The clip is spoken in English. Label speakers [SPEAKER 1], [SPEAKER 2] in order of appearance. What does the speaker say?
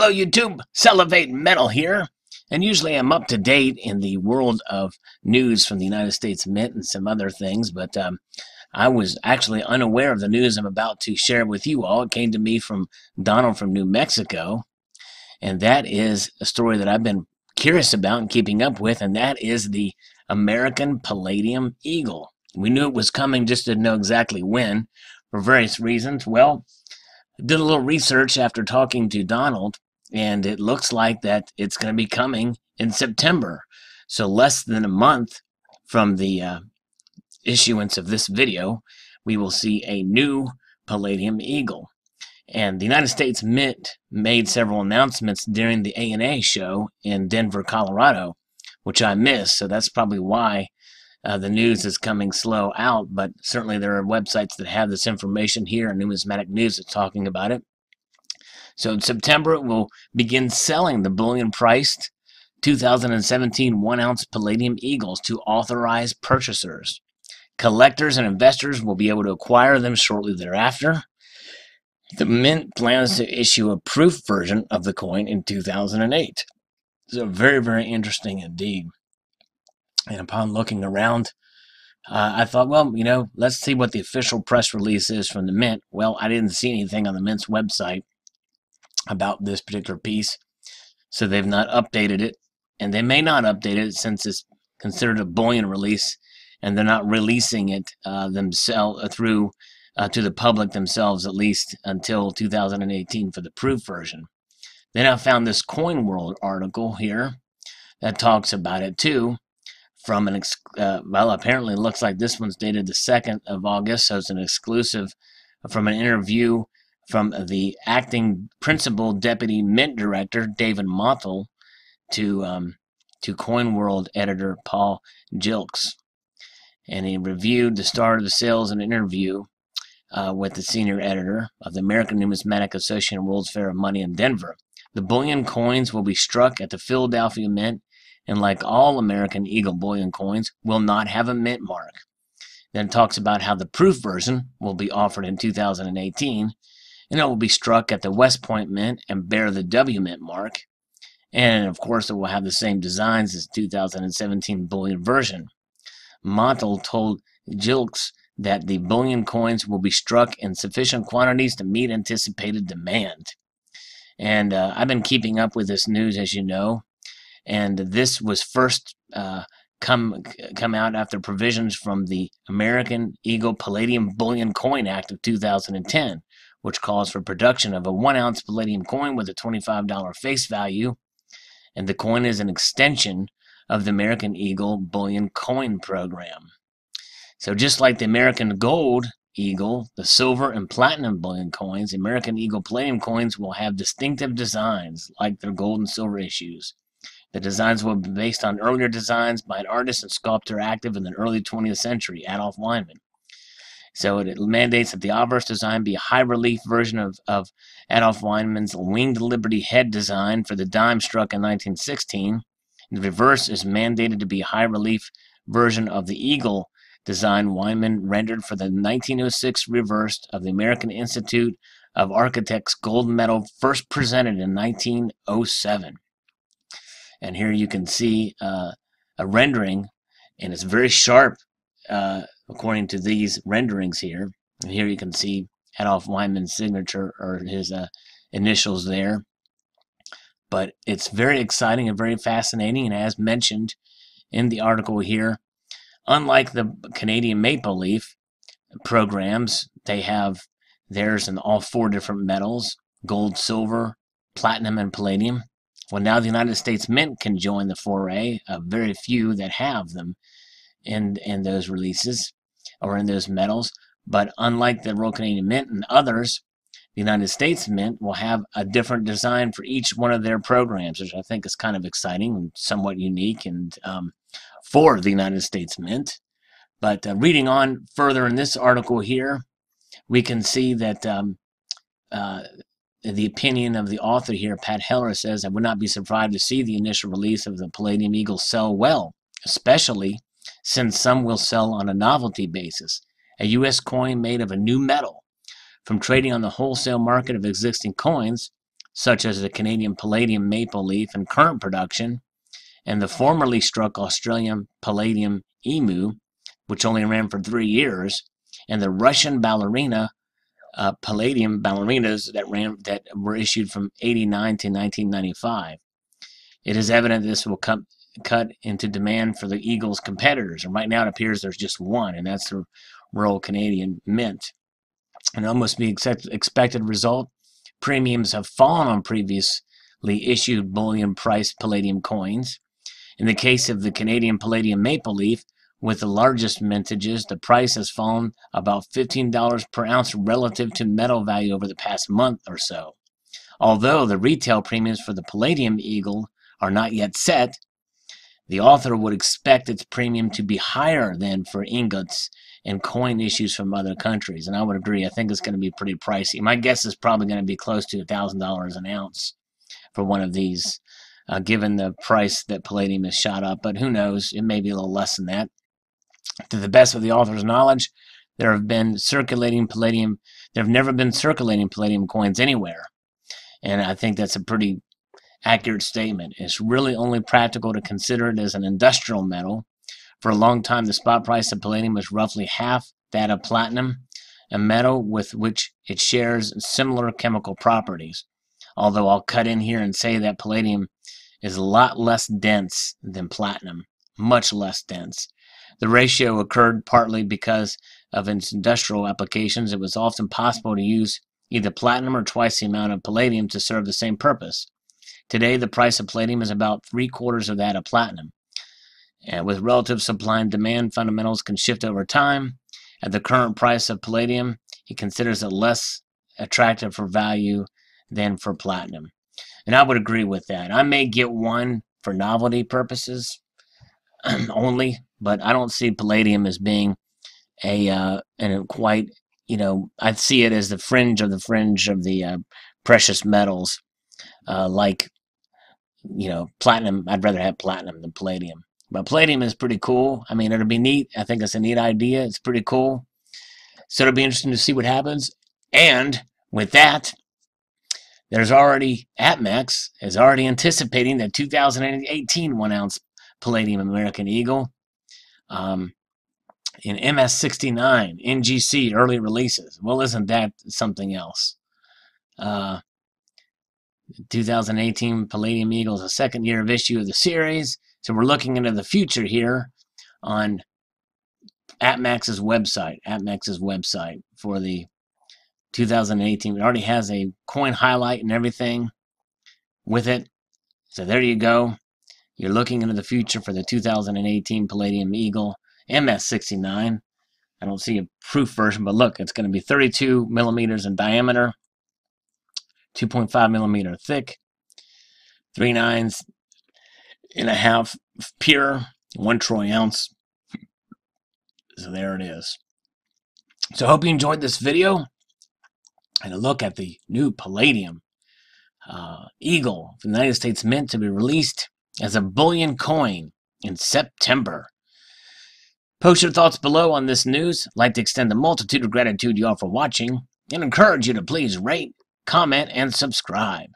[SPEAKER 1] Hello YouTube, Salivate Metal here, and usually I'm up to date in the world of news from the United States Mint and some other things, but I was actually unaware of the news I'm about to share with you all. It came to me from Donald from New Mexico, and that is a story that I've been curious about and keeping up with, and that is the American Palladium Eagle. We knew it was coming, just didn't know exactly when, for various reasons. Well, did a little research after talking to Donald, and it looks like that it's going to be coming in September. So less than a month from the issuance of this video, we will see a new Palladium Eagle. And the United States Mint made several announcements during the ANA show in Denver, Colorado, which I missed. So that's probably why the news is coming slow out, but certainly there are websites that have this information here, and Numismatic News is talking about it. So in September, it will begin selling the bullion-priced 2017 1-ounce Palladium Eagles to authorized purchasers. Collectors and investors will be able to acquire them shortly thereafter. The Mint plans to issue a proof version of the coin in 2008. So very, very interesting indeed. And upon looking around, I thought, well, let's see what the official press release is from the Mint. Well, I didn't see anything on the Mint's website about this particular piece, so they've not updated it, and they may not update it since it's considered a bullion release, and they're not releasing it themselves through to the public themselves, at least until 2018 for the proof version. Then I found this Coin World article here that talks about it too. From an well, apparently it looks like this one's dated the 2nd of August, so it's an exclusive from an interview from the acting principal deputy mint director David Montel to Coin World editor Paul Gilks, and he reviewed the start of the sales in an interview with the senior editor of the American Numismatic Association and World's Fair of Money in Denver. The bullion coins will be struck at the Philadelphia Mint, and like all American Eagle bullion coins, will not have a mint mark. Then it talks about how the proof version will be offered in 2018, and it will be struck at the West Point Mint and bear the W Mint mark. And of course, it will have the same designs as 2017 bullion version. Montel told Gilks that the bullion coins will be struck in sufficient quantities to meet anticipated demand. And I've been keeping up with this news, as you know. And this was first come out after provisions from the American Eagle Palladium Bullion Coin Act of 2010, which calls for production of a 1-ounce palladium coin with a $25 face value, and the coin is an extension of the American Eagle Bullion Coin Program. So just like the American Gold Eagle, the silver and platinum bullion coins, the American Eagle Palladium coins will have distinctive designs like their gold and silver issues. The designs will be based on earlier designs by an artist and sculptor active in the early 20th century, Adolf Weinman. So it mandates that the obverse design be a high-relief version of Adolf Weinman's Winged Liberty head design for the dime struck in 1916. The reverse is mandated to be a high-relief version of the eagle design Weinman rendered for the 1906 reversed of the American Institute of Architects gold medal first presented in 1907. And here you can see a rendering, and it's very sharp according to these renderings here. And here you can see Adolf Weinman's signature or his initials there. But it's very exciting and very fascinating, and as mentioned in the article here, unlike the Canadian Maple Leaf programs, they have theirs in all 4 different metals: gold, silver, platinum, and palladium. Well, now the United States Mint can join the foray of very few that have them in those releases or in those metals. But unlike the Royal Canadian Mint and others, the United States Mint will have a different design for each one of their programs, which I think is kind of exciting and somewhat unique and for the United States Mint. But reading on further in this article here, we can see that the opinion of the author here, Pat Heller, says, "I would not be surprised to see the initial release of the Palladium Eagle sell well, especially since some will sell on a novelty basis, a U.S. coin made of a new metal. From trading on the wholesale market of existing coins, such as the Canadian Palladium maple leaf in current production, and the formerly struck Australian Palladium emu, which only ran for 3 years, and the Russian ballerina Palladium ballerinas that were issued from 89 to 1995. It is evident this will cut into demand for the Eagle's competitors, and right now it appears there's just one, and that's the Royal Canadian Mint. An almost be expected result, premiums have fallen on previously issued bullion price palladium coins. In the case of the Canadian Palladium maple leaf, with the largest mintages, the price has fallen about $15 per ounce relative to metal value over the past month or so. Although the retail premiums for the Palladium Eagle are not yet set, the author would expect its premium to be higher than for ingots and coin issues from other countries. And I would agree. I think it's going to be pretty pricey. My guess is probably going to be close to $1,000 an ounce for one of these, given the price that palladium has shot up. But who knows? It may be a little less than that. To the best of the author's knowledge, there have never been circulating palladium coins anywhere. And I think that's a pretty accurate statement. It's really only practical to consider it as an industrial metal. For a long time, the spot price of palladium was roughly half that of platinum, a metal with which it shares similar chemical properties. Although I'll cut in here and say that palladium is a lot less dense than platinum, much less dense. The ratio occurred partly because of its industrial applications. It was often possible to use either platinum or twice the amount of palladium to serve the same purpose. Today, the price of palladium is about 3/4 of that of platinum. And with relative supply and demand, fundamentals can shift over time. At the current price of palladium, he considers it less attractive for value than for platinum. And I would agree with that. I may get one for novelty purposes only, but I don't see palladium as being a quite, I see it as the fringe of the precious metals, like, platinum. I'd rather have platinum than palladium. But palladium is pretty cool. I mean, it'll be neat. I think it's a neat idea. It's pretty cool. So it'll be interesting to see what happens. And with that, there's already, APMEX is already anticipating the 2018 1-ounce Palladium American Eagle in MS69 NGC early releases. Well, isn't that something else? 2018 Palladium Eagle is the second year of issue of the series. So we're looking into the future here on APMEX's website for the 2018. It already has a coin highlight and everything with it. So there you go. You're looking into the future for the 2018 Palladium Eagle MS69. I don't see a proof version, but look, it's going to be 32 millimeters in diameter, 2.5 millimeter thick, 3/9 and a half pure, 1 troy ounce. So there it is. So I hope you enjoyed this video and a look at the new Palladium Eagle from the United States Mint to be released as a bullion coin in September. Post your thoughts below on this news. I'd like to extend a multitude of gratitude to you all for watching and encourage you to please rate, comment, and subscribe.